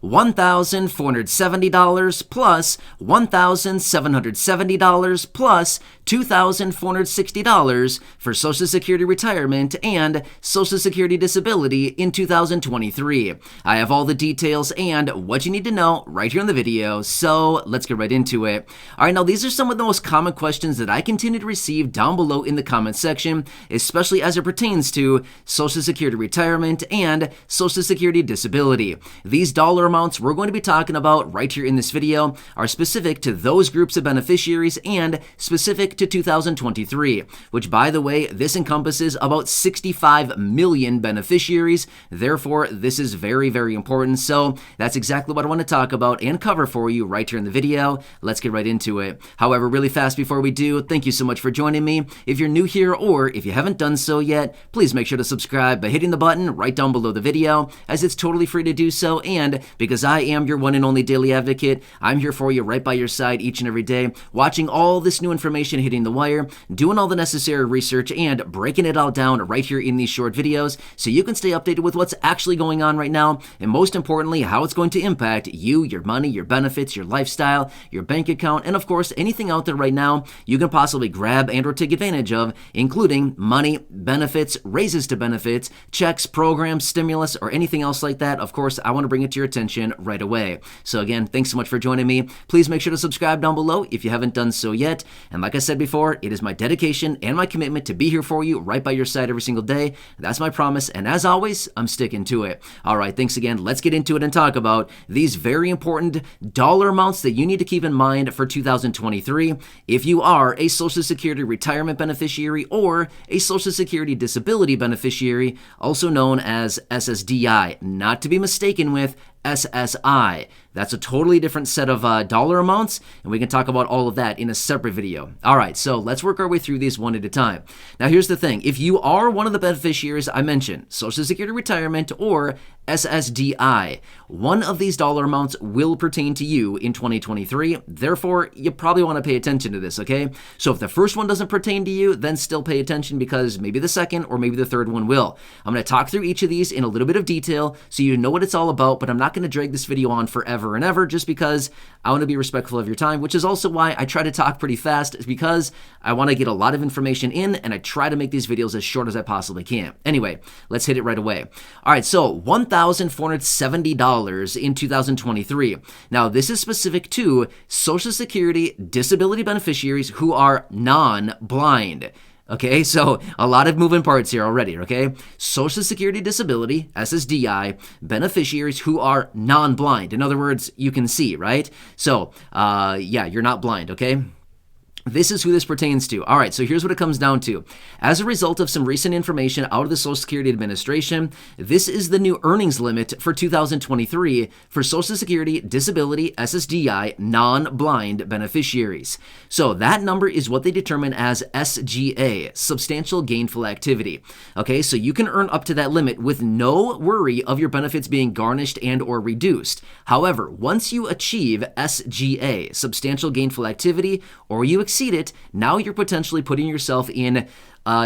$1,470 plus $1,770 plus $2,460 for Social Security retirement and Social Security disability in 2023. I have all the details and what you need to know right here in the video, so let's get right into it. All right, now these are some of the most common questions that I continue to receive down below in the comment section, especially as it pertains to Social Security retirement and Social Security disability. These dollar amounts we're going to be talking about right here in this video are specific to those groups of beneficiaries and specific to 2023, which, by the way, this encompasses about 65 million beneficiaries. Therefore, this is very, very important. So that's exactly what I want to talk about and cover for you right here in the video. Let's get right into it. However, really fast before we do, thank you so much for joining me. If you're new here or if you haven't done so yet, please make sure to subscribe by hitting the button right down below the video, as it's totally free to do so. And because I am your one and only daily advocate, I'm here for you right by your side each and every day, watching all this new information hitting the wire, doing all the necessary research, and breaking it all down right here in these short videos so you can stay updated with what's actually going on right now, and most importantly, how it's going to impact you, your money, your benefits, your lifestyle, your bank account, and of course, anything out there right now you can possibly grab and or take advantage of, including money, benefits, raises to benefits, checks, programs, stimulus, or anything else like that. Of course, I want to bring it to your attention right away. So again, thanks so much for joining me. Please make sure to subscribe down below if you haven't done so yet. And like I said before, it is my dedication and my commitment to be here for you right by your side every single day. That's my promise, and as always, I'm sticking to it. All right, thanks again. Let's get into it and talk about these very important dollar amounts that you need to keep in mind for 2023 if you are a Social Security retirement beneficiary or a Social Security disability beneficiary, also known as SSDI, not to be mistaken with SSI. That's a totally different set of dollar amounts, and we can talk about all of that in a separate video. All right, so let's work our way through these one at a time. Now, here's the thing. If you are one of the beneficiaries I mentioned, Social Security retirement or SSDI, one of these dollar amounts will pertain to you in 2023. Therefore, you probably want to pay attention to this, okay? So if the first one doesn't pertain to you, then still pay attention, because maybe the second or maybe the third one will. I'm going to talk through each of these in a little bit of detail so you know what it's all about, but I'm not going to drag this video on forever and ever just because I want to be respectful of your time, which is also why I try to talk pretty fast, because I want to get a lot of information in and I try to make these videos as short as I possibly can. Anyway, let's hit it right away. All right, so $1,470 in 2023. Now, this is specific to Social Security disability beneficiaries who are non-blind. Okay, so a lot of moving parts here already, okay? Social Security disability, SSDI, beneficiaries who are non-blind. In other words, you can see, right? So, yeah, you're not blind, okay? This is who this pertains to. All right, so here's what it comes down to. As a result of some recent information out of the Social Security Administration, this is the new earnings limit for 2023 for Social Security, disability, SSDI, non-blind beneficiaries. So that number is what they determine as SGA, substantial gainful activity. Okay, so you can earn up to that limit with no worry of your benefits being garnished and or reduced. However, once you achieve SGA, substantial gainful activity, or you exceed it, now you're potentially putting yourself in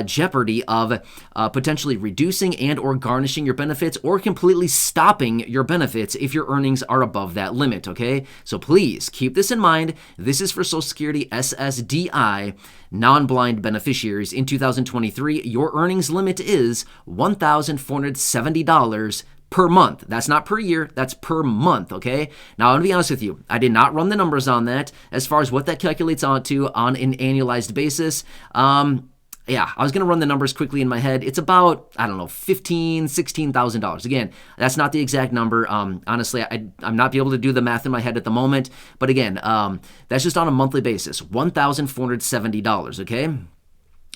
jeopardy of potentially reducing and or garnishing your benefits or completely stopping your benefits if your earnings are above that limit, okay? So please keep this in mind. This is for Social Security SSDI non-blind beneficiaries in 2023. Your earnings limit is $1,470 per month. That's not per year, that's per month, okay? Now, I'm gonna be honest with you. I did not run the numbers on that as far as what that calculates onto on an annualized basis. Yeah, I was going to run the numbers quickly in my head. It's about, I don't know, $16,000. Again, that's not the exact number. Honestly, I'm not be able to do the math in my head at the moment. But again, that's just on a monthly basis, $1,470, okay?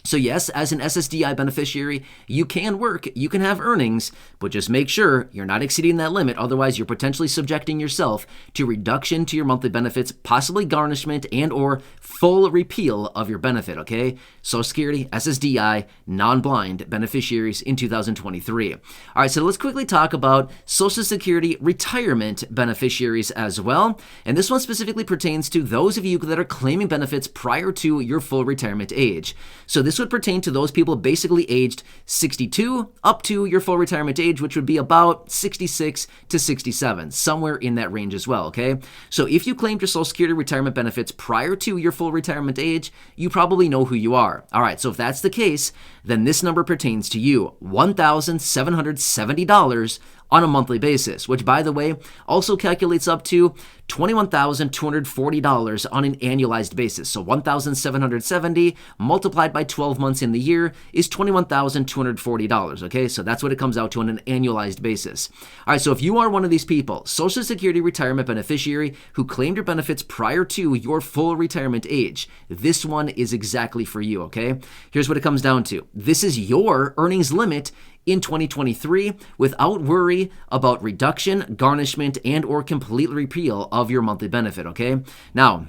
So yes, as an SSDI beneficiary, you can work, you can have earnings, but just make sure you're not exceeding that limit. Otherwise, you're potentially subjecting yourself to reduction to your monthly benefits, possibly garnishment and or full repeal of your benefit, okay? Social Security, SSDI, non-blind beneficiaries in 2023. All right, so let's quickly talk about Social Security retirement beneficiaries as well. And this one specifically pertains to those of you that are claiming benefits prior to your full retirement age. So this this would pertain to those people basically aged 62 up to your full retirement age, which would be about 66 to 67, somewhere in that range as well, okay? So if you claimed your Social Security retirement benefits prior to your full retirement age, you probably know who you are. All right, so if that's the case, then this number pertains to you, $1,770 on a monthly basis, which, by the way, also calculates up to $21,240 on an annualized basis. So 1,770 multiplied by 12 months in the year is $21,240, okay? So that's what it comes out to on an annualized basis. All right, so if you are one of these people, Social Security retirement beneficiary who claimed your benefits prior to your full retirement age, this one is exactly for you, okay? Here's what it comes down to. This is your earnings limit in 2023 without worry about reduction, garnishment, and or complete repeal of your monthly benefit, okay? Now,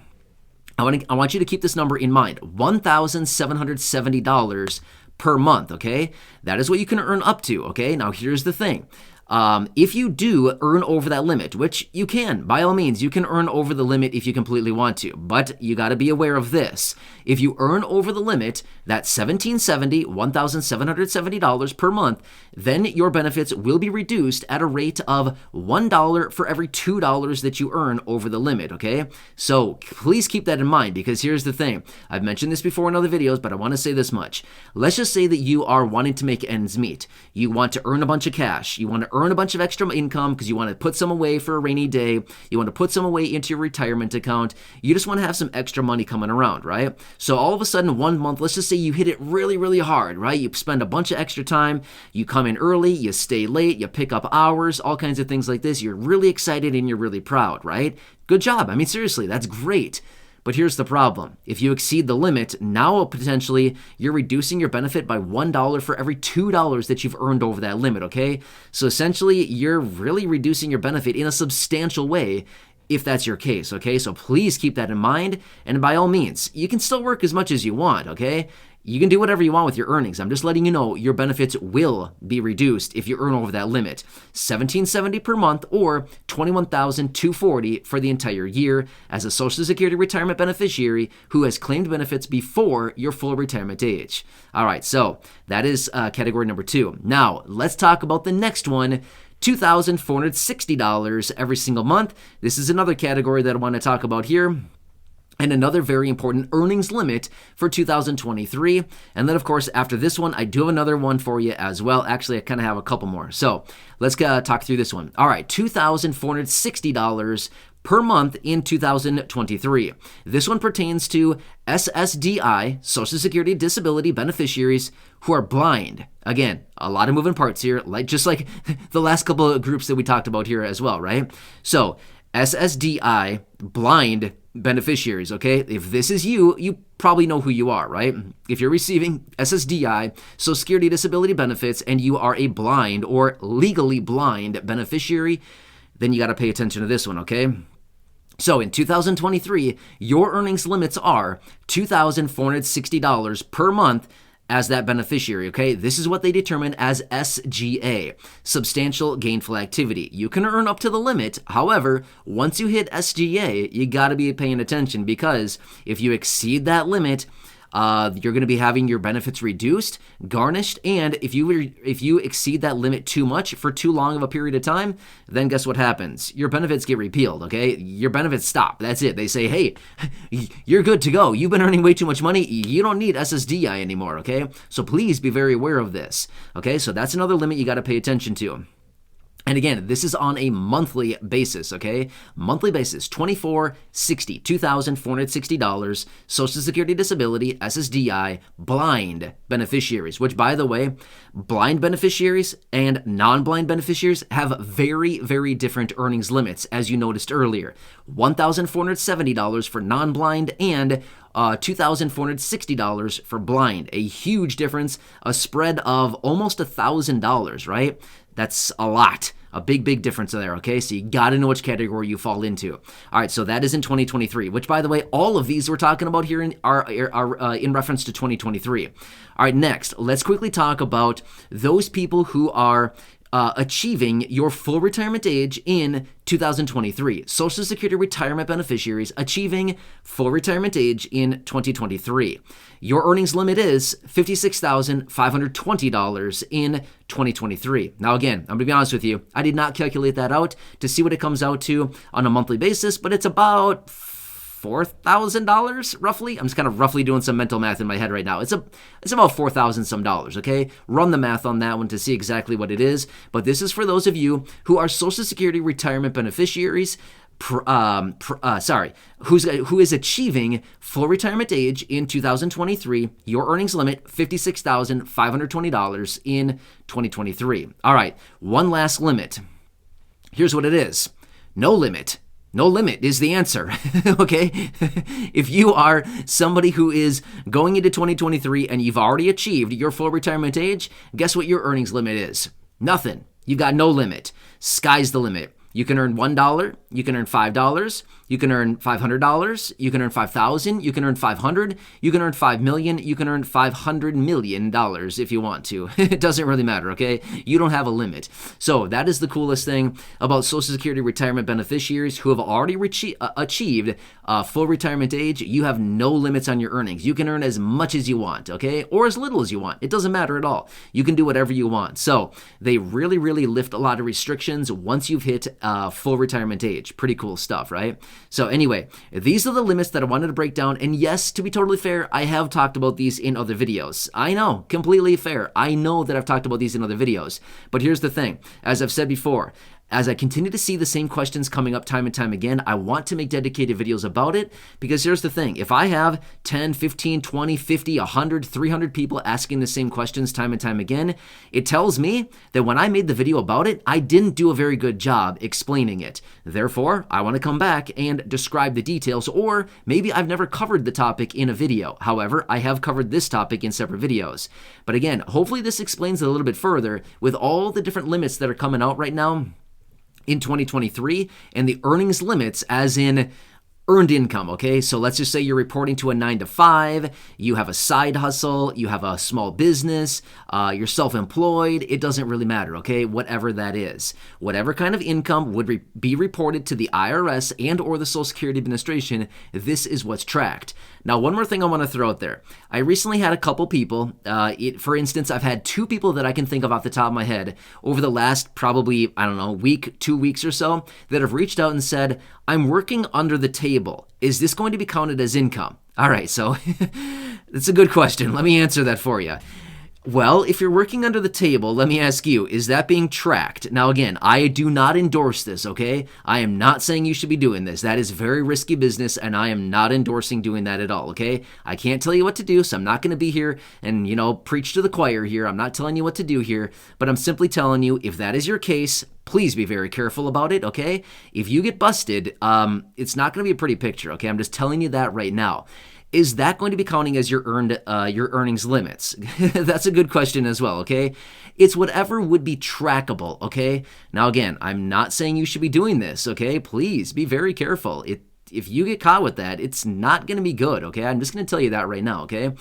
I want you to keep this number in mind, $1,770 per month, okay? That is what you can earn up to, okay? Now, here's the thing. If you do earn over that limit, which you can, by all means, you can earn over the limit if you completely want to, but you got to be aware of this. If you earn over the limit, that $1,770 per month, then your benefits will be reduced at a rate of $1 for every $2 that you earn over the limit, okay? So please keep that in mind, because here's the thing. I've mentioned this before in other videos, but I want to say this much. Let's just say that you are wanting to make ends meet. You want to earn a bunch of cash. You want to earn a bunch of extra income because you want to put some away for a rainy day. You want to put some away into your retirement account. You just want to have some extra money coming around, right? So all of a sudden, one month, let's just say you hit it really, really hard, right? You spend a bunch of extra time. You come in early, you stay late, you pick up hours, all kinds of things like this. You're really excited and you're really proud, right? Good job. I mean, seriously, that's great. But here's the problem. If you exceed the limit, now potentially you're reducing your benefit by $1 for every $2 that you've earned over that limit, okay? So essentially, you're really reducing your benefit in a substantial way if that's your case, okay? So please keep that in mind, and by all means, you can still work as much as you want, okay? You can do whatever you want with your earnings. I'm just letting you know your benefits will be reduced if you earn over that limit. $1,770 per month or $21,240 for the entire year as a Social Security retirement beneficiary who has claimed benefits before your full retirement age. All right, so that is category number 2. Now, let's talk about the next one. $2,460 every single month. This is another category that I want to talk about here. And another very important earnings limit for 2023. And then, of course, after this one, I do have another one for you as well. Actually, I kind of have a couple more. So let's talk through this one. All right, $2,460 per month in 2023. This one pertains to SSDI, Social Security Disability beneficiaries who are blind. Again, a lot of moving parts here, just like the last couple of groups that we talked about here as well, right? So SSDI, blind beneficiaries, okay? If this is you, you probably know who you are, right? If you're receiving SSDI, Social Security Disability benefits, and you are a blind or legally blind beneficiary, then you got to pay attention to this one, okay? So in 2023, your earnings limits are $2,460 per month as that beneficiary, okay? This is what they determine as SGA, substantial gainful activity. You can earn up to the limit. However, once you hit SGA, you got to be paying attention because if you exceed that limit, you're going to be having your benefits reduced, garnished, and if you exceed that limit too much for too long of a period of time, then guess what happens? Your benefits get repealed, okay? Your benefits stop. That's it. They say, hey, you're good to go. You've been earning way too much money. You don't need SSDI anymore, okay? So please be very aware of this, okay? So that's another limit you got to pay attention to. And again, this is on a monthly basis, okay? Monthly basis, $2,460, Social Security Disability, SSDI, blind beneficiaries, which, by the way, blind beneficiaries and non-blind beneficiaries have very, very different earnings limits, as you noticed earlier. $1,470 for non-blind and $2,460 for blind. A huge difference, a spread of almost $1,000, right? That's a lot. A big, big difference there, okay? So you got to know which category you fall into. All right, so that is in 2023, which, by the way, all of these we're talking about here are in reference to 2023. All right, next, let's quickly talk about those people who are achieving your full retirement age in 2023. Social Security retirement beneficiaries achieving full retirement age in 2023. Your earnings limit is $56,520 in 2023. Now again, I'm going to be honest with you, I did not calculate that out to see what it comes out to on a monthly basis, but it's about $4,000 roughly. I'm just kind of roughly doing some mental math in my head right now. It's about $4,000 some dollars, okay? Run the math on that one to see exactly what it is. But this is for those of you who are Social Security retirement beneficiaries, who is achieving full retirement age in 2023. Your earnings limit, $56,520 in 2023. All right, one last limit. Here's what it is. No limit. No limit is the answer, okay? If you are somebody who is going into 2023 and you've already achieved your full retirement age, guess what your earnings limit is? Nothing. You've got no limit. Sky's the limit. You can earn $1, you can earn $5, you can earn $500, you can earn $5,000, you can earn $500, you can earn $5 million, you can earn $500 million if you want to. It doesn't really matter, okay? You don't have a limit. So that is the coolest thing about Social Security retirement beneficiaries who have already achieved full retirement age. You have no limits on your earnings. You can earn as much as you want, okay? Or as little as you want. It doesn't matter at all. You can do whatever you want. So they really, really lift a lot of restrictions once you've hit full retirement age. Pretty cool stuff, right? So anyway, these are the limits that I wanted to break down. And yes, to be totally fair, I have talked about these in other videos. I know, completely fair. I know that I've talked about these in other videos. But here's the thing. As I've said before, as I continue to see the same questions coming up time and time again, I want to make dedicated videos about it because here's the thing. If I have 10, 15, 20, 50, 100, 300 people asking the same questions time and time again, it tells me that when I made the video about it, I didn't do a very good job explaining it. Therefore, I want to come back and describe the details, or maybe I've never covered the topic in a video. However, I have covered this topic in separate videos. But again, hopefully this explains it a little bit further with all the different limits that are coming out right now in 2023 and the earnings limits as in earned income, okay? So let's just say you're reporting to a 9-to-5, you have a side hustle, you have a small business, you're self-employed, it doesn't really matter, okay? Whatever that is. Whatever kind of income would be reported to the IRS and or the Social Security Administration, this is what's tracked. Now, one more thing I want to throw out there. I recently had a couple people, for instance, I've had 2 people that I can think of off the top of my head over the last probably, I don't know, week, 2 weeks or so that have reached out and said, I'm working under the table. Is this going to be counted as income? All right, so that's a good question. Let me answer that for you. Well, if you're working under the table, let me ask you, is that being tracked? Now, again, I do not endorse this, okay? I am not saying you should be doing this. That is very risky business, and I am not endorsing doing that at all, okay? I can't tell you what to do, so I'm not going to be here and, preach to the choir here. I'm not telling you what to do here, but I'm simply telling you, if that is your case, please be very careful about it, okay? If you get busted, it's not going to be a pretty picture, okay? I'm just telling you that right now. Is that going to be counting as your earnings limits? That's a good question as well, okay? It's whatever would be trackable, okay? Now, again, I'm not saying you should be doing this, okay? Please be very careful. If you get caught with that, it's not going to be good, okay? I'm just going to tell you that right now, okay?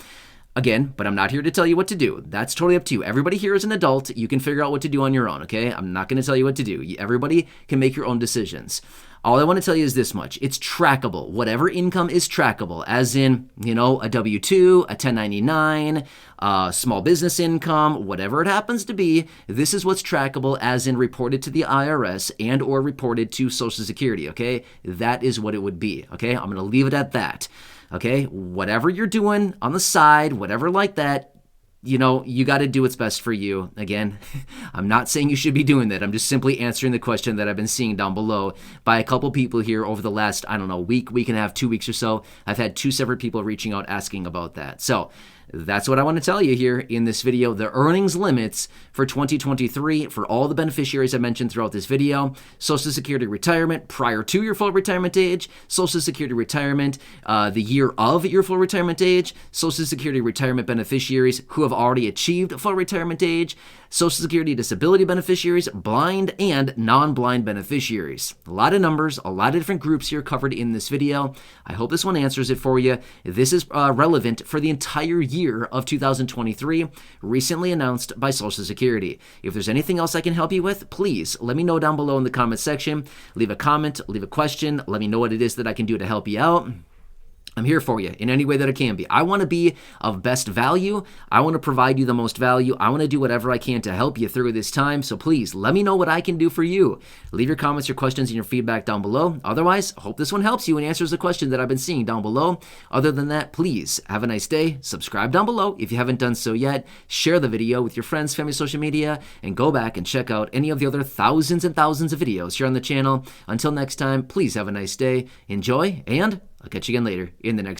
Again, but I'm not here to tell you what to do. That's totally up to you. Everybody here is an adult. You can figure out what to do on your own, okay? I'm not going to tell you what to do. Everybody can make your own decisions. All I want to tell you is this much. It's trackable. Whatever income is trackable, as in, a W-2, a 1099, small business income, whatever it happens to be, this is what's trackable as in reported to the IRS and or reported to Social Security, okay? That is what it would be, okay? I'm going to leave it at that, okay? Whatever you're doing on the side, whatever like that, you got to do what's best for you. Again, I'm not saying you should be doing that. I'm just simply answering the question that I've been seeing down below by a couple people here over the last, week and a half, 2 weeks or so. I've had 2 separate people reaching out asking about that. So that's what I want to tell you here in this video. The earnings limits for 2023 for all the beneficiaries I mentioned throughout this video: Social Security retirement prior to your full retirement age, Social Security retirement the year of your full retirement age, Social Security retirement beneficiaries who have already achieved full retirement age, Social Security disability beneficiaries, blind and non-blind beneficiaries. A lot of numbers, a lot of different groups here covered in this video. I hope this one answers it for you. This is relevant for the entire year year of 2023, recently announced by Social Security. If there's anything else I can help you with, please let me know down below in the comment section. Leave a comment, leave a question, let me know what it is that I can do to help you out. I'm here for you in any way that I can be. I want to be of best value. I want to provide you the most value. I want to do whatever I can to help you through this time. So please let me know what I can do for you. Leave your comments, your questions, and your feedback down below. Otherwise, I hope this one helps you and answers the question that I've been seeing down below. Other than that, please have a nice day. Subscribe down below if you haven't done so yet. Share the video with your friends, family, social media, and go back and check out any of the other thousands and thousands of videos here on the channel. Until next time, please have a nice day. Enjoy, and I'll catch you again later in the next